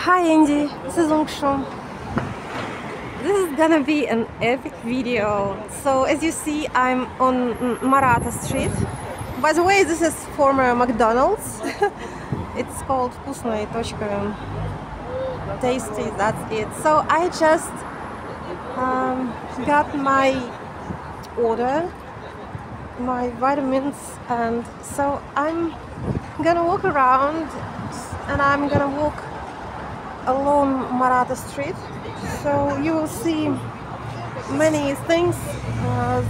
Hi Andy, this is Ungshu. This is gonna be an epic video. So as you see, I'm on Maratha Street. By the way, this is former McDonald's. It's called Вкусная точка. Tasty, that's it. So I just got my order, my vitamins, and so I'm gonna walk around and I'm gonna walk along Maratha Street. So you will see many things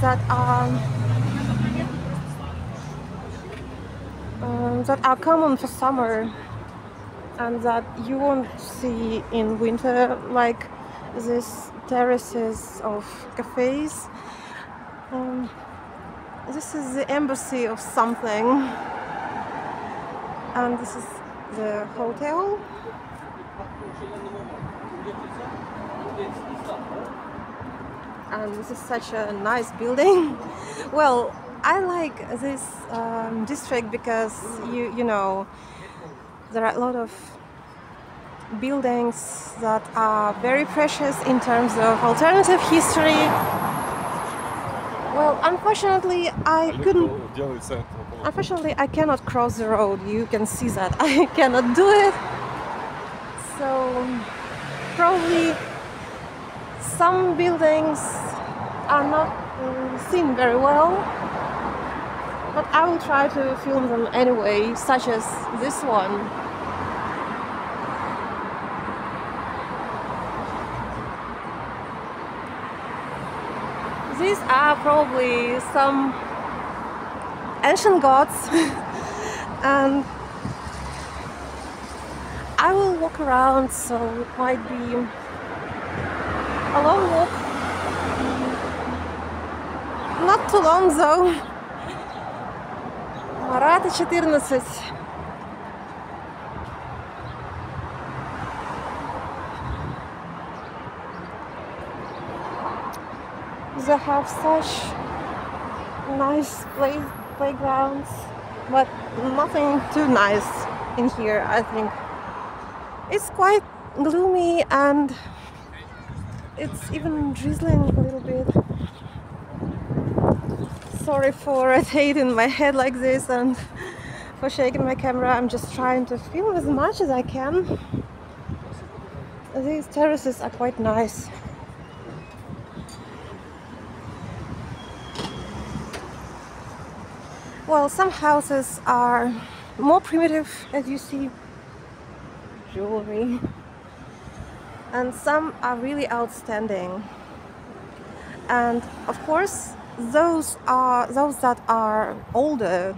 that are common for summer and that you won't see in winter, like these terraces of cafes. This is the embassy of something, and this is the hotel. And this is such a nice building. Well, I like this district because you know there are a lot of buildings that are very precious in terms of alternative history. Well, unfortunately, I cannot cross the road. You can see that I cannot do it. So probably some buildings are not seen very well, but I will try to film them anyway, such as this one. These are probably some ancient gods and I will walk around, so it might be a long walk. Not too long though. Maratha 14. They have such nice playgrounds, but nothing too nice in here, I think. It's quite gloomy and it's even drizzling a little bit. Sorry for rotating my head like this and for shaking my camera. I'm just trying to film as much as I can. These terraces are quite nice. Well, some houses are more primitive, as you see, jewelry, and some are really outstanding. And of course, those that are older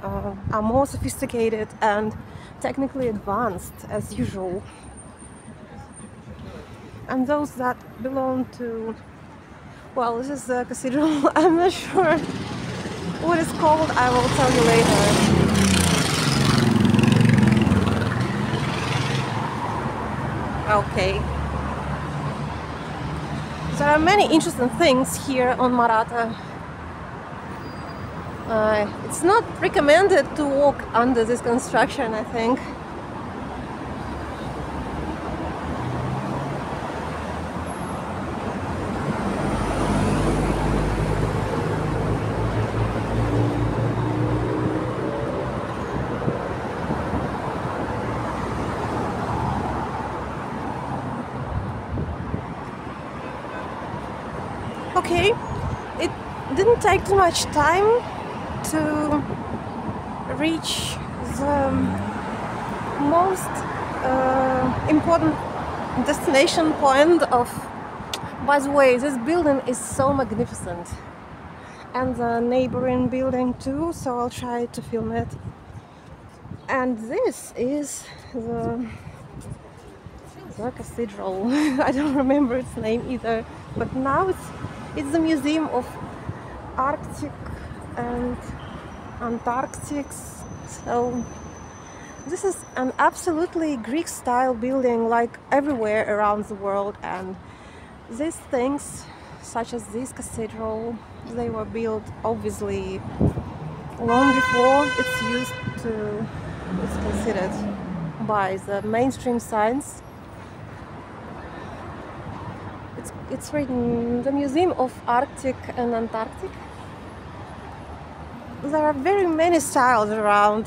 are more sophisticated and technically advanced as usual. And those that belong to, well, this is the cathedral. I'm not sure what it's called. I will tell you later. Okay. There are many interesting things here on Maratha. It's not recommended to walk under this construction, I think. Okay, it didn't take too much time to reach the most important destination point of... By the way, this building is so magnificent, and the neighboring building too, so I'll try to film it. And this is the cathedral. I don't remember its name either, but now it's the Museum of Arctic and Antarctics. So this is an absolutely Greek style building, like everywhere around the world, and these things, such as this cathedral, they were built obviously long before it's considered by the mainstream science. It's written the Museum of Arctic and Antarctic. There are very many styles around.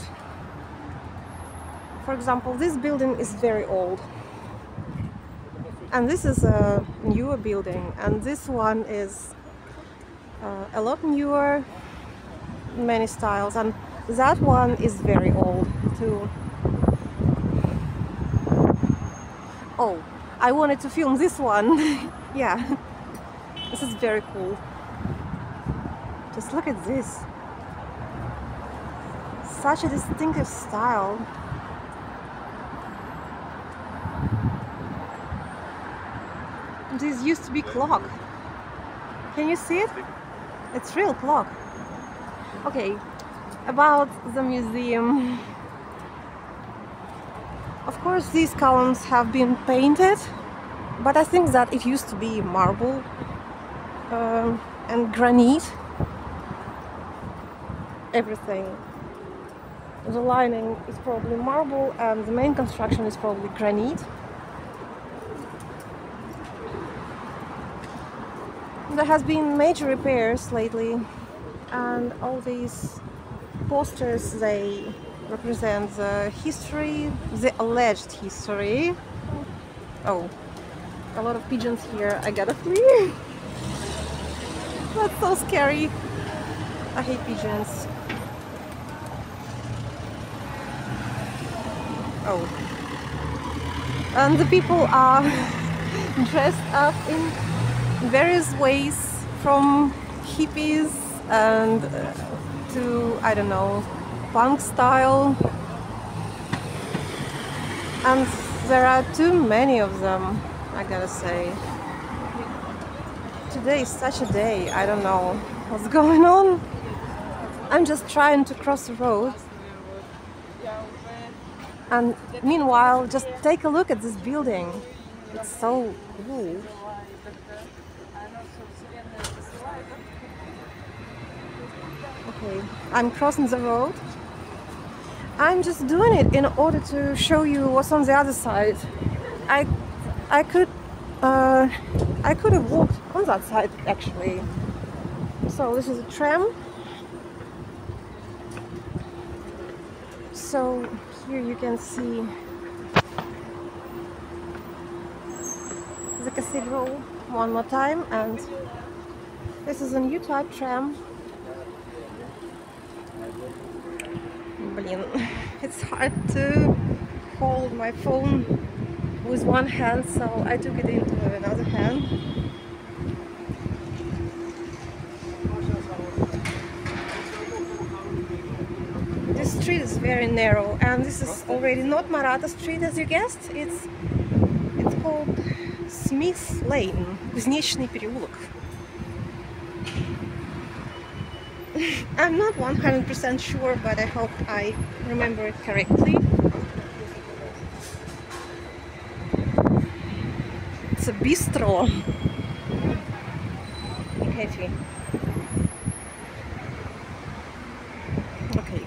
For example, this building is very old, and this is a newer building, and this one is a lot newer, many styles, and that one is very old too. Oh, I wanted to film this one. Yeah, this is very cool. Just look at this. Such a distinctive style. This used to be clock. Can you see it? It's real clock. Okay, about the museum. Of course, these columns have been painted, but I think that it used to be marble and granite. Everything. The lining is probably marble and the main construction is probably granite. There has been major repairs lately, and all these posters, they represent the history, the alleged history. Oh, a lot of pigeons here. I gotta flee. That's so scary. I hate pigeons. Oh. And the people are dressed up in various ways, from hippies and to, I don't know, punk style. And there are too many of them, I gotta say. Today is such a day, I don't know what's going on. I'm just trying to cross the road. And meanwhile, just take a look at this building. It's so cool. Okay, I'm crossing the road. I'm just doing it in order to show you what's on the other side. I could have walked on that side actually. So this is a tram. So here you can see the cathedral one more time, and this is a new type tram. Блин, it's hard to hold my phone with one hand, so I took it into another hand. This street is very narrow, and this is already not Marata Street, as you guessed. It's called Smith Lane, Кузнечный переулок. I'm not 100% sure, but I hope I remember it correctly. It's a bistro. Heavy. Okay.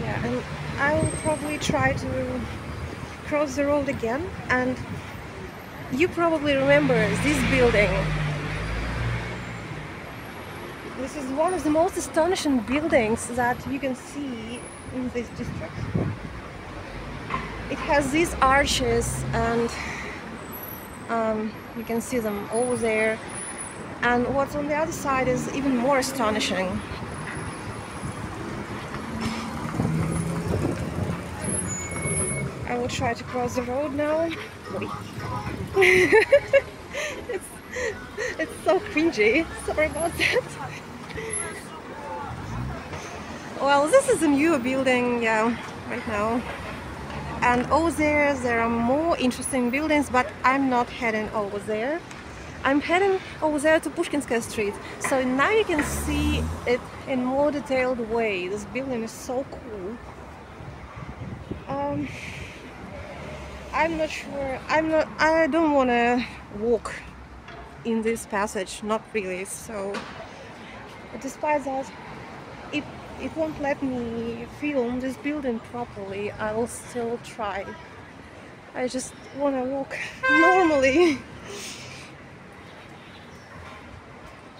Yeah, and I will probably try to cross the road again, and you probably remember this building. This is one of the most astonishing buildings that you can see in this district. It has these arches, and you can see them all there. And what's on the other side is even more astonishing. I will try to cross the road now. it's so cringy. Sorry about that. Well, this is a newer building, yeah, right now. And over there are more interesting buildings, but I'm not heading over there. I'm heading over there to Pushkinskaya Street. So now you can see it in more detailed way. This building is so cool. I'm not sure. I don't want to walk in this passage, not really. So despite that, if it won't let me film this building properly, I will still try. I just want to walk normally.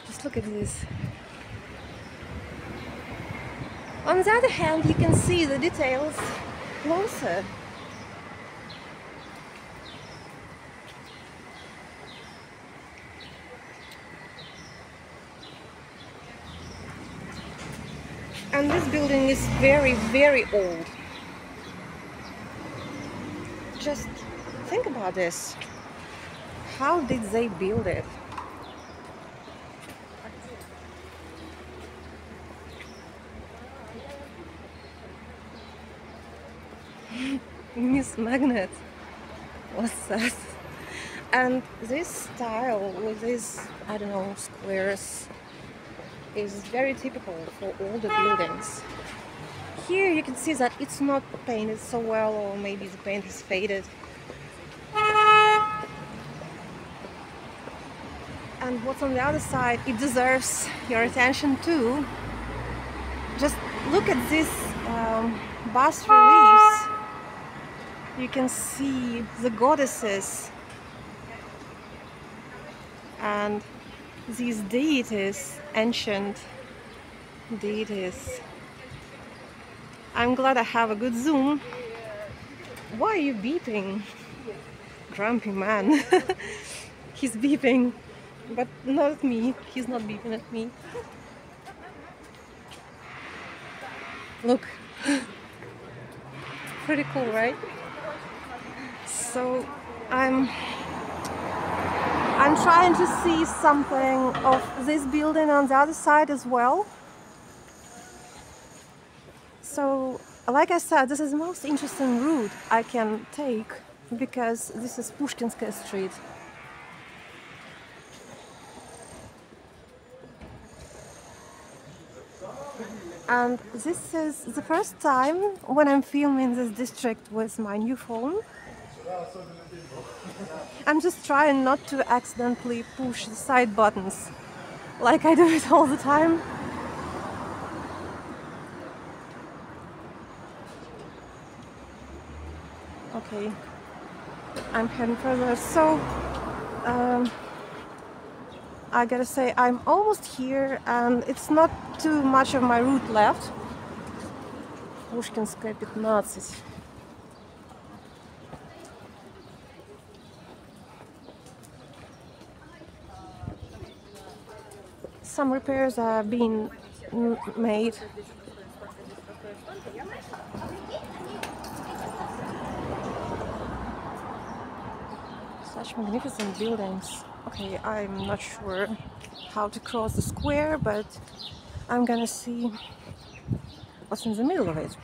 Just look at this. On the other hand, you can see the details closer. And this building is very, very old. Just think about this. How did they build it? Miss Magnet. What's that? And this style with these, I don't know, squares is very typical for all the buildings. Here you can see that it's not painted so well, or maybe the paint is faded. And what's on the other side, it deserves your attention too. Just look at these bas reliefs. You can see the goddesses and these deities, ancient deities. I'm glad I have a good zoom. Why are you beeping? Grumpy man. He's beeping, but not at me. He's not beeping at me. Look. Pretty cool, right? So I'm trying to see something of this building on the other side as well. So, like I said, this is the most interesting route I can take because this is Pushkinskaya Street. And this is the first time when I'm filming this district with my new phone. I'm just trying not to accidentally push the side buttons like I do it all the time. Okay, I'm heading further. So, I gotta say, I'm almost here and it's not too much of my route left. Pushkinskaya 15. Some repairs are being made. Such magnificent buildings. Okay, I'm not sure how to cross the square, but I'm gonna see what's in the middle of it.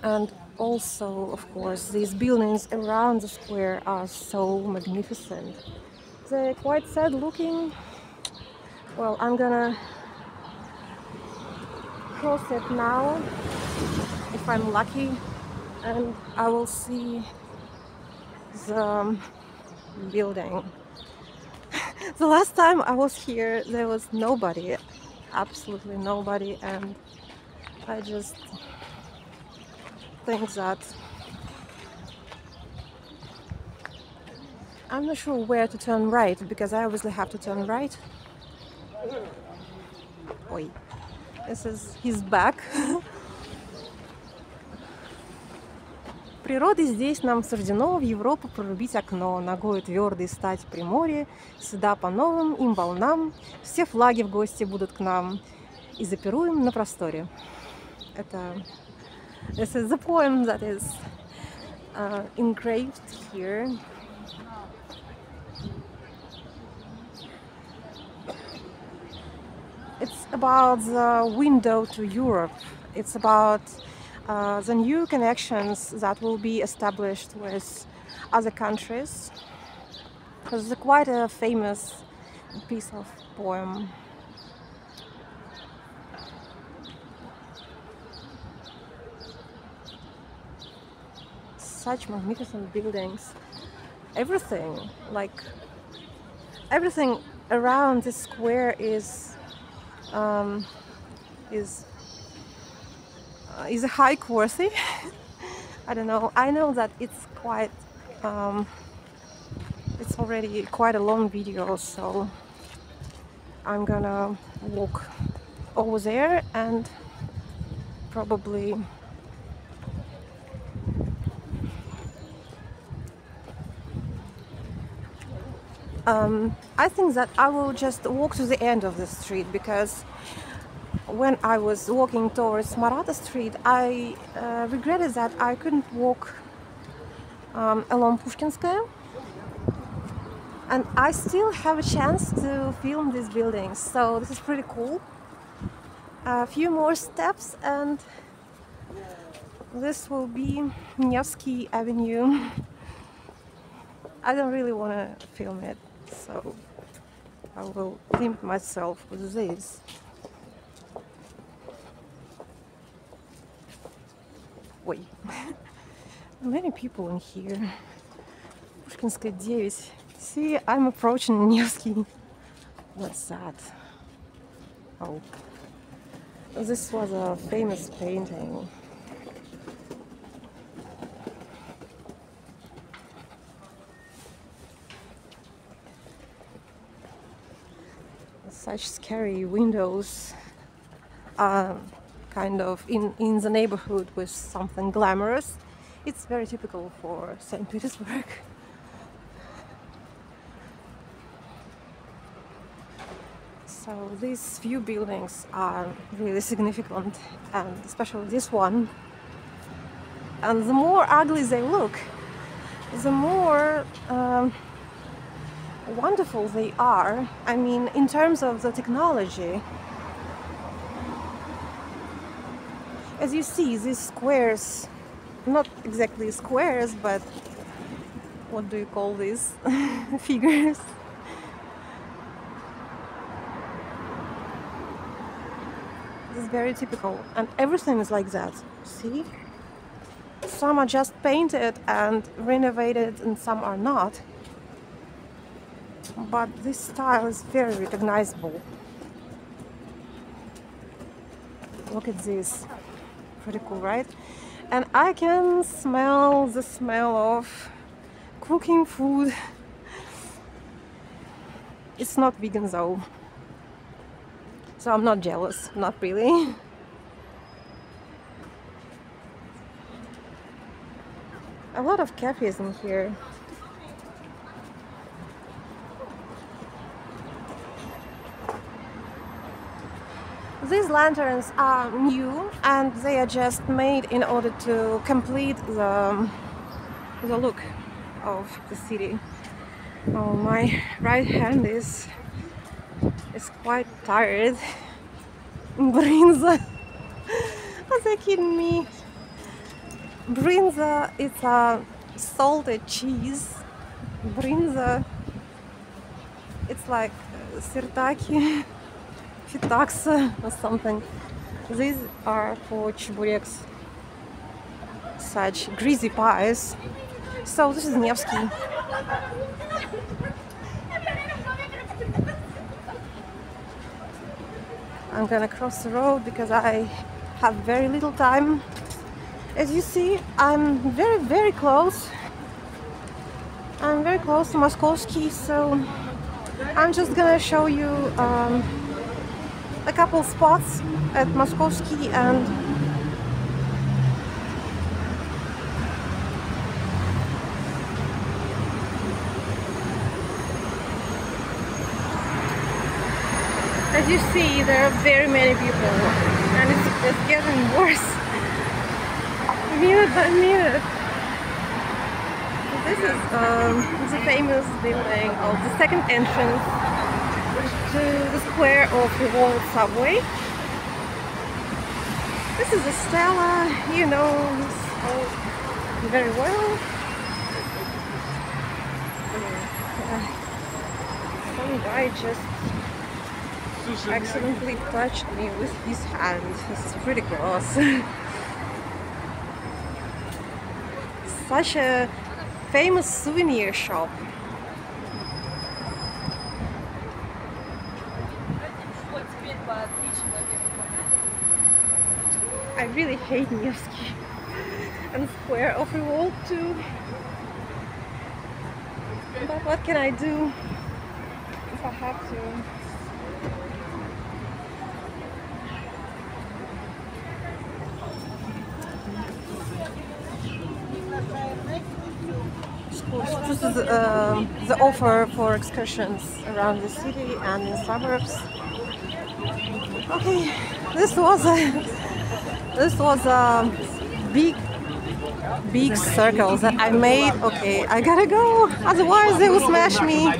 And also, of course, these buildings around the square are so magnificent. They're quite sad looking. Well, I'm gonna cross it now, if I'm lucky, and I will see the building. The last time I was here, there was nobody, absolutely nobody, and I just think that I'm not sure where to turn right, because I obviously have to turn right. Oi, this is his back. Природе здесь нам суждено в Европу прорубить окно, ногою твердой стать при море, сюда по новым им волнам, все флаги в гости будут к нам, и запируем на просторе. This is the poem that is engraved here. It's about the window to Europe. It's about the new connections that will be established with other countries. It's quite a famous piece of poem. Such magnificent buildings. Everything around the square is um, is a high quality. I don't know. I know that it's quite it's already quite a long video, so I'm gonna walk over there and probably I think that I will just walk to the end of the street, because when I was walking towards Marata Street, I regretted that I couldn't walk along Pushkinskaya, and I still have a chance to film these buildings, so this is pretty cool. A few more steps and this will be Nevsky Avenue. I don't really want to film it, so I will limit myself with this. Ой, many people in here. Pushkinskaya 9. See, I'm approaching Nevsky. What's that? Oh, this was a famous painting. Such scary windows, kind of in the neighborhood with something glamorous. It's very typical for St. Petersburg. So these few buildings are really significant, and especially this one. And the more ugly they look, the more wonderful they are. I mean, in terms of the technology. As you see, these squares, not exactly squares, but what do you call these figures? This is very typical, and everything is like that. See? Some are just painted and renovated, and some are not. But this style is very recognizable. Look at this. Pretty cool, right? And I can smell the smell of cooking food. It's not vegan though, so I'm not jealous, not really. A lot of cafes in here. These lanterns are new, and they are just made in order to complete the look of the city. Oh, my right hand is quite tired. Brinza. Are they kidding me? Brinza is a salted cheese. Brinza, it's like sirtaki, fitaxa or something. These are for chebureks, such greasy pies. So this is Nevsky. I'm gonna cross the road because I have very little time. As you see, I'm very close. I'm very close to Moskovsky, so I'm just gonna show you a couple spots at Moskovsky, and as you see, there are very many people, and it's getting worse minute by minute. This is the famous building of the second entrance to the square of the World Subway. This is a Stella, you know very well. Some guy just accidentally touched me with his hand. This is pretty gross. Such a famous souvenir shop. I really hate Nevsky and Square of Revolt too. But what can I do if I have to? This is the offer for excursions around the city and in suburbs. Okay, this was a big circle that I made. Okay, I gotta go, otherwise they will smash me.